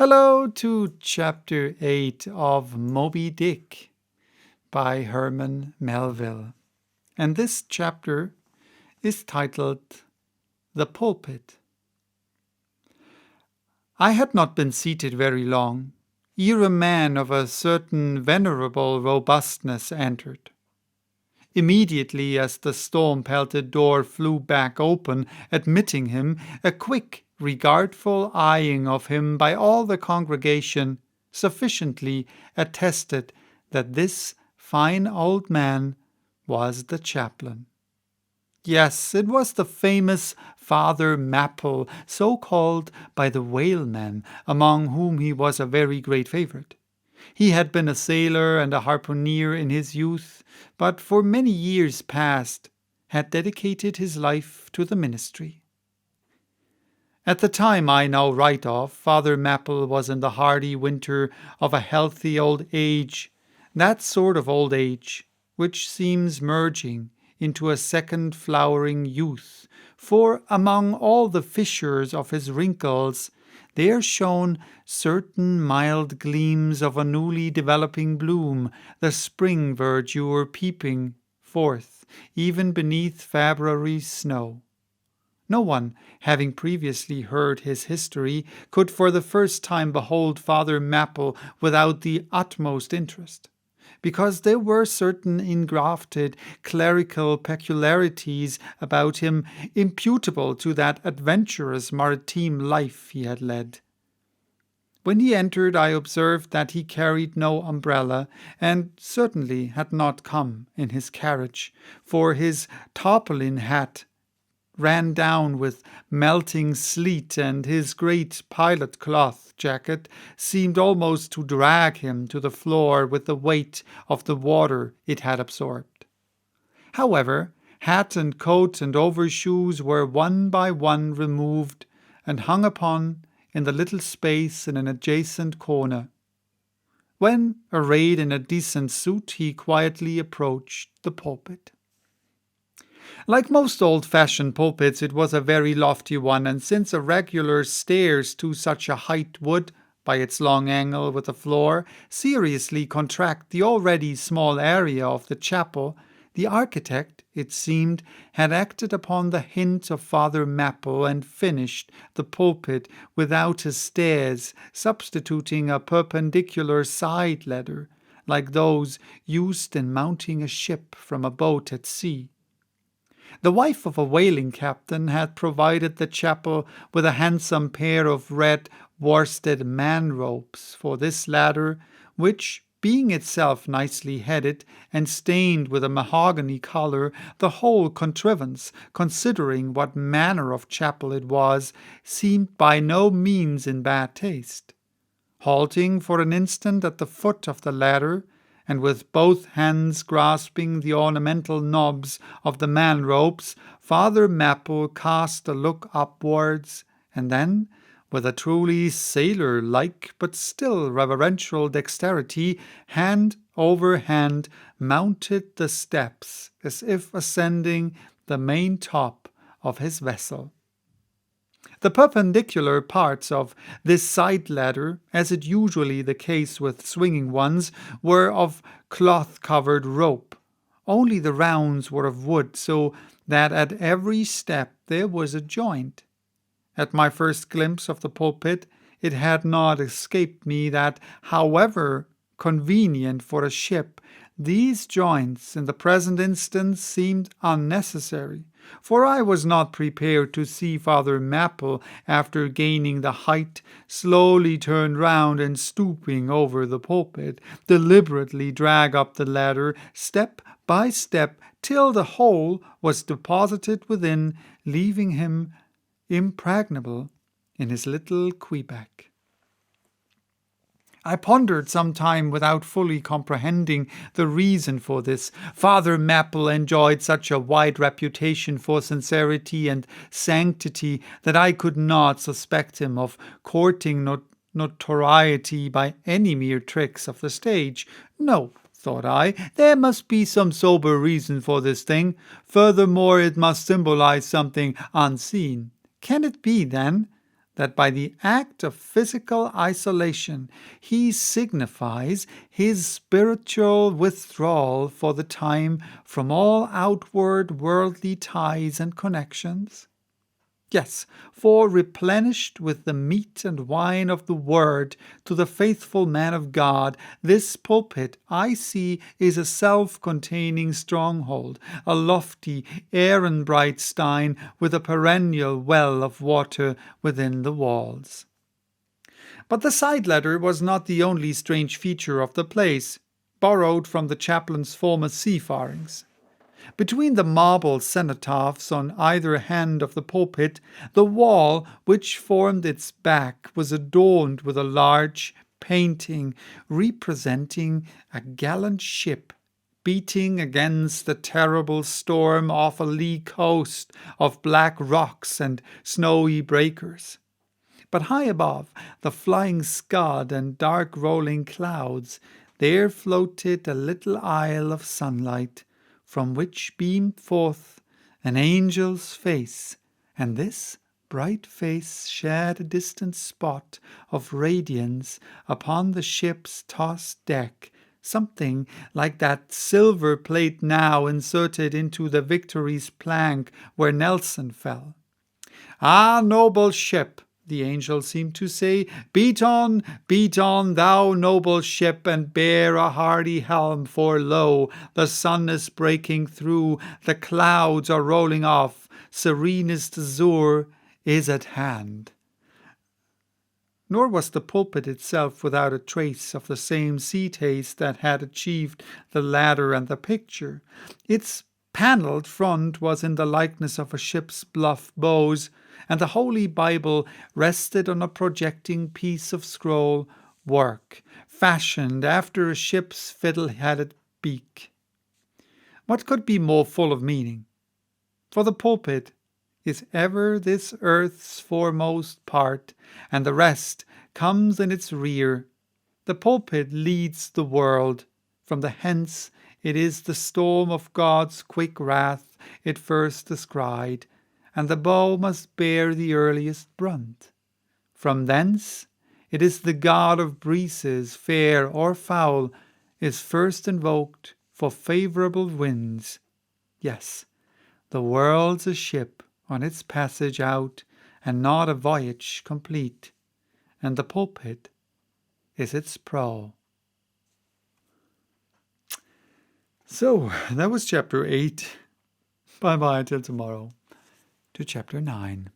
Hello to Chapter 8 of Moby Dick by Herman Melville. And this chapter is titled The Pulpit. I had not been seated very long, ere a man of a certain venerable robustness entered. Immediately as the storm-pelted door flew back open, admitting him, a quick, regardful eyeing of him by all the congregation sufficiently attested that this fine old man was the chaplain. Yes, it was the famous Father Mapple, so called by the Whalemen, among whom he was a very great favorite. He had been a sailor and a harpooner in his youth, but for many years past had dedicated his life to the ministry. At the time I now write of, Father Mapple was in the hardy winter of a healthy old age, that sort of old age which seems merging into a second flowering youth, for among all the fissures of his wrinkles there shone certain mild gleams of a newly developing bloom, the spring verdure peeping forth even beneath February's snow. No one, having previously heard his history, could for the first time behold Father Mapple without the utmost interest, because there were certain engrafted clerical peculiarities about him imputable to that adventurous maritime life he had led. When he entered, I observed that he carried no umbrella, and certainly had not come in his carriage, for his tarpaulin hat ran down with melting sleet, and his great pilot cloth jacket seemed almost to drag him to the floor with the weight of the water it had absorbed. However, hat and coat and overshoes were one by one removed and hung upon in the little space in an adjacent corner. When, arrayed in a decent suit, he quietly approached the pulpit. Like most old-fashioned pulpits, it was a very lofty one, and since a regular stairs to such a height would, by its long angle with the floor, seriously contract the already small area of the chapel, the architect, it seemed, had acted upon the hint of Father Mapple and finished the pulpit without a stairs, substituting a perpendicular side ladder, like those used in mounting a ship from a boat at sea. The wife of a whaling captain had provided the chapel with a handsome pair of red worsted man-ropes for this ladder, which, being itself nicely headed and stained with a mahogany colour, the whole contrivance, considering what manner of chapel it was, seemed by no means in bad taste. Halting for an instant at the foot of the ladder, and with both hands grasping the ornamental knobs of the man-ropes, Father Mapple cast a look upwards, and then, with a truly sailor-like but still reverential dexterity, hand over hand mounted the steps as if ascending the main top of his vessel. The perpendicular parts of this side ladder, as is usually the case with swinging ones, were of cloth-covered rope. Only the rounds were of wood, so that at every step there was a joint. At my first glimpse of the pulpit, it had not escaped me that, however convenient for a ship, these joints in the present instance seemed unnecessary, for I was not prepared to see Father Mapple, after gaining the height, slowly turn round and stooping over the pulpit, deliberately drag up the ladder step by step till the whole was deposited within, leaving him impregnable in his little quebec. I pondered some time without fully comprehending the reason for this. Father Mapple enjoyed such a wide reputation for sincerity and sanctity that I could not suspect him of courting notoriety by any mere tricks of the stage. No, thought I, there must be some sober reason for this thing. Furthermore, it must symbolize something unseen. Can it be, then, that by the act of physical isolation he signifies his spiritual withdrawal for the time from all outward worldly ties and connections? Yes, for replenished with the meat and wine of the Word to the faithful man of God, this pulpit, I see, is a self-containing stronghold, a lofty, Ehrenbright stein with a perennial well of water within the walls. But the side letter was not the only strange feature of the place, borrowed from the chaplain's former seafarings. Between the marble cenotaphs on either hand of the pulpit, the wall which formed its back was adorned with a large painting representing a gallant ship beating against the terrible storm off a lee coast of black rocks and snowy breakers. But high above the flying scud and dark rolling clouds, there floated a little isle of sunlight, from which beamed forth an angel's face, and this bright face shed a distant spot of radiance upon the ship's tossed deck, something like that silver plate now inserted into the Victory's plank where Nelson fell. "Ah, noble ship," the angel seemed to say, beat on, thou noble ship, and bear a hardy helm, for lo, the sun is breaking through, the clouds are rolling off, serenest azure is at hand." Nor was the pulpit itself without a trace of the same sea taste that had achieved the ladder and the picture. Its panelled front was in the likeness of a ship's bluff bows, and the Holy Bible rested on a projecting piece of scroll work, fashioned after a ship's fiddle-headed beak. What could be more full of meaning? For the pulpit is ever this earth's foremost part, and the rest comes in its rear. The pulpit leads the world. From the hence it is the storm of God's quick wrath it first descried, and the bow must bear the earliest brunt. From thence it is the god of breezes, fair or foul, is first invoked for favourable winds. Yes, the world's a ship on its passage out, and not a voyage complete, and the pulpit is its prow. So, that was chapter 8. Bye-bye till tomorrow to chapter 9.